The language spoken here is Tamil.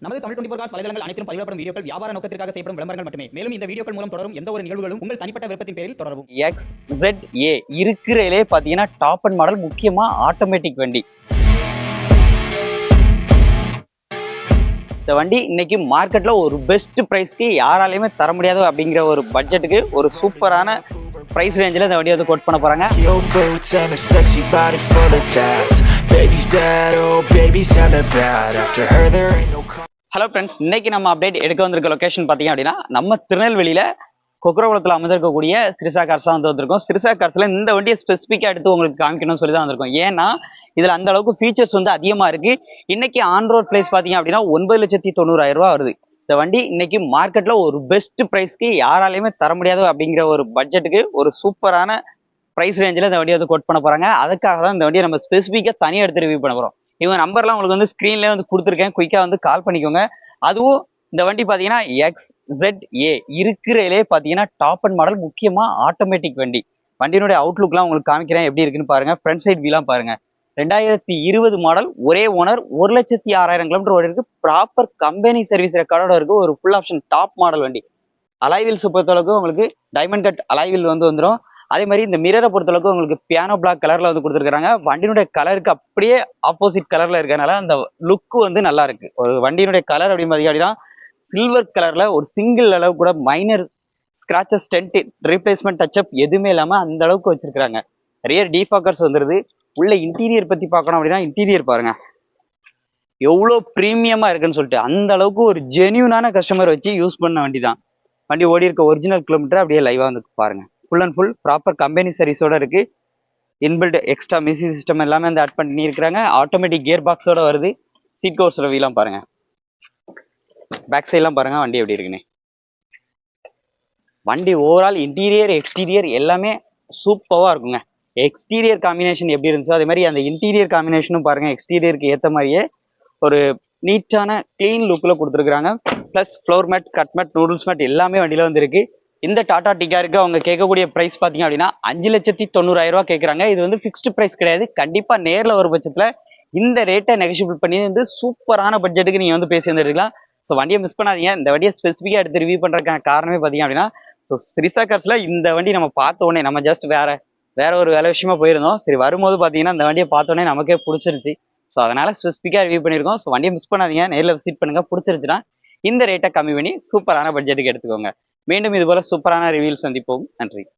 நமது தமிழ் 24 காஸ் வலைதளங்கள் அனைத்தும் பதிவிடப்படும் வீடியோக்கள் வியாபார நோக்கத்திற்காக செய்யப்படும் விளம்பரங்கள் மட்டுமே. மேலும் இந்த வீடியோக்கள் மூலம் தொடரும் எந்த ஒரு நிகழ்வுகளும் உங்கள் தனிப்பட்ட விருப்பத்தின் பேரில் தொடரவும். XZA இருக்கிறதுலே பார்த்தீங்கன்னா டாப் அண்ட் மாடல், முக்கியமாக ஆட்டோமேட்டிக் வண்டி. இந்த வண்டி இன்னைக்கு மார்க்கெட்ல ஒரு பெஸ்ட் பிரைஸ்க்கு யாராலையுமே தர முடியாது அப்படிங்கிற ஒரு பட்ஜெட்டுக்கு ஒரு சூப்பரான பிரைஸ் ரேஞ்சில் இந்த வண்டி வந்து கோட் பண்ண போறாங்க. ஹலோ ஃப்ரெண்ட்ஸ், இன்னைக்கு நம்ம அப்டேட் எடுக்க வந்திருக்க லொகேஷன் பார்த்தீங்க அப்படின்னா நம்ம திருநெல்வேலியில கொக்கரகுளத்தில் அமைந்திருக்கக்கூடிய ஸ்ரிசா கார்ஸ் தான் வந்திருக்கோம். ஸ்ரிசா கார்ஸ்ல இந்த வண்டியை ஸ்பெசிஃபிக்காக எடுத்து உங்களுக்கு காமிக்கணும்னு சொல்லி தான் வந்திருக்கோம். ஏன்னா இதுல அந்த அளவுக்கு ஃபீச்சர்ஸ் வந்து அதிகமா இருக்கு. இன்னைக்கு ஆன் ரோட் பிரைஸ் பாத்தீங்க அப்படின்னா 9,90,000 ரூபாய் வருது. இந்த வண்டி இன்னைக்கு மார்க்கெட்ல ஒரு பெஸ்ட் பிரைஸ்க்கு யாராலையுமே தர முடியாது அப்படிங்கிற ஒரு பட்ஜெட்டுக்கு ஒரு சூப்பரான பிரைஸ் ரேஞ்சில் இந்த வண்டியை வந்து கோட் பண்ண போறாங்க. அதுக்காக தான் இந்த வண்டியை நம்ம ஸ்பெசிஃபிக்கா தனியாக எடுத்து ரிவ்யூ பண்ண போறோம். இவங்க நம்பர்லாம் உங்களுக்கு வந்து ஸ்க்ரீன்லேயே வந்து கொடுத்துருக்கேன், குயிக்காக வந்து கால் பண்ணிக்கோங்க. அதுவும் இந்த வண்டி பார்த்தீங்கன்னா XZA இருக்கிறதுலே பார்த்தீங்கன்னா டாப் அண்ட் மாடல், முக்கியமாக ஆட்டோமேட்டிக் வண்டி. வண்டியினுடைய அவுட்லுக்லாம் உங்களுக்கு காமிக்கிறேன் எப்படி இருக்குன்னு பாருங்க. ஃப்ரண்ட் சைட் வியூலாம் பாருங்க. 2020 மாடல், ஒரே ஓனர், 1,06,000 கிலோமீட்டர் ஓடி இருக்கு. ப்ராப்பர் கம்பெனி சர்வீஸ் ரெக்கார்டோட இருக்கு. ஒரு ஃபுல் ஆப்ஷன் டாப் மாடல் வண்டி. அலாய்வீல்ஸ் பொறுத்தளவுக்கு உங்களுக்கு டைமண்ட் கட் அலாய்வீல் வந்து வந்துடும். அதே மாதிரி இந்த மிரரை பொறுத்தளவுக்கு உங்களுக்கு பியானோ பிளாக் கலர்ல வந்து கொடுத்துருக்காங்க. வண்டியினுடைய கலருக்கு அப்படியே ஆப்போசிட் கலர்ல இருக்கனால அந்த லுக்கு வந்து நல்லா இருக்கு. ஒரு வண்டியினுடைய கலர் அப்படின்னு பார்த்தீங்கன்னா சில்வர் கலர்ல ஒரு சிங்கிள் அளவு கூட minor scratches, dent, replacement, touch up எதுவுமே இல்லாம அந்த அளவுக்கு வச்சிருக்காங்க. ரியர் டீஃபாக்கர்ஸ் வந்துருது. உள்ள இன்டீரியர் பத்தி பார்க்கணும் அப்படின்னா இன்டீரியர் பாருங்க எவ்வளோ ப்ரீமியமா இருக்குன்னு சொல்லிட்டு, அந்த அளவுக்கு ஒரு ஜென்யூனான கஸ்டமர் வச்சு யூஸ் பண்ண வண்டி தான். வண்டி ஓடி இருக்க ஒரிஜினல் கிலோமீட்டர் அப்படியே லைவா வந்து பாருங்க. Full and full proper company சர்வீஸோட இருக்கு. இன்பில்ட் எக்ஸ்ட்ரா மியூசிக் சிஸ்டம் எல்லாமே வந்து ஆட் பண்ணி இருக்கிறாங்க. ஆட்டோமேட்டிக் கியர் பாக்ஸோட வருது. சீட் கவர்ஸோட வீலாம் பாருங்க. பேக் சைட்லாம் பாருங்க வண்டி எப்படி இருக்குன்னு. வண்டி ஓவரால் இன்டீரியர் எக்ஸ்டீரியர் எல்லாமே சூப்பராக இருக்குங்க. எக்ஸ்டீரியர் காம்பினேஷன் எப்படி இருந்துச்சோ அதே மாதிரி அந்த இன்டீரியர் காம்பினேஷனும் பாருங்க. எக்ஸ்டீரியருக்கு ஏற்ற மாதிரியே ஒரு நீட்டான கிளீன் லுக்கில் கொடுத்துருக்குறாங்க. Plus floor mat, cut mat, noodles mat எல்லாமே வண்டியில் வந்துருக்கு. இந்த டாடா டிகாருக்கு அவங்க கேட்கக்கூடிய ப்ரைஸ் பார்த்தீங்க அப்படின்னா 5,90,000 ரூபா கேட்குறாங்க. இது வந்து ஃபிக்ஸ்டு ப்ரைஸ் கிடையாது. கண்டிப்பாக நேரில் ஒரு பட்சத்தில் இந்த ரேட்டை நெகோஷியபிள் பண்ணி வந்து சூப்பரான பட்ஜெட்டுக்கு நீங்கள் வந்து பேசி வந்துருக்கலாம். ஸோ வண்டியை மிஸ் பண்ணாதீங்க. இந்த வண்டியை ஸ்பெசிஃபிக்காக எடுத்து ரிவ்யூ பண்ணுறதுக்கான காரணமே பார்த்தீங்க அப்படின்னா, ஸோ ஸ்ரிசா கார்ஸ்ல இந்த வண்டி நம்ம பார்த்த உடனே நம்ம ஜஸ்ட் வேற ஒரு வேலை விஷயமா போயிருந்தோம். சரி, வரும்போது பார்த்தீங்கன்னா இந்த வண்டியை பார்த்தோன்னே நமக்கே பிடிச்சிருச்சு. ஸோ அதனால ஸ்பெசிஃபிக்காக ரிவ்யூ பண்ணியிருக்கோம். ஸோ வண்டியை மிஸ் பண்ணாதீங்க, நேரில் விசிட் பண்ணுங்க. பிடிச்சிருச்சுன்னா இந்த ரேட்டை கம்மி பண்ணி சூப்பரான பட்ஜெட்டுக்கு எடுத்துக்கோங்க. மீண்டும் இது போல சூப்பரான ரிவ்யூல் சந்திப்போம். நன்றி.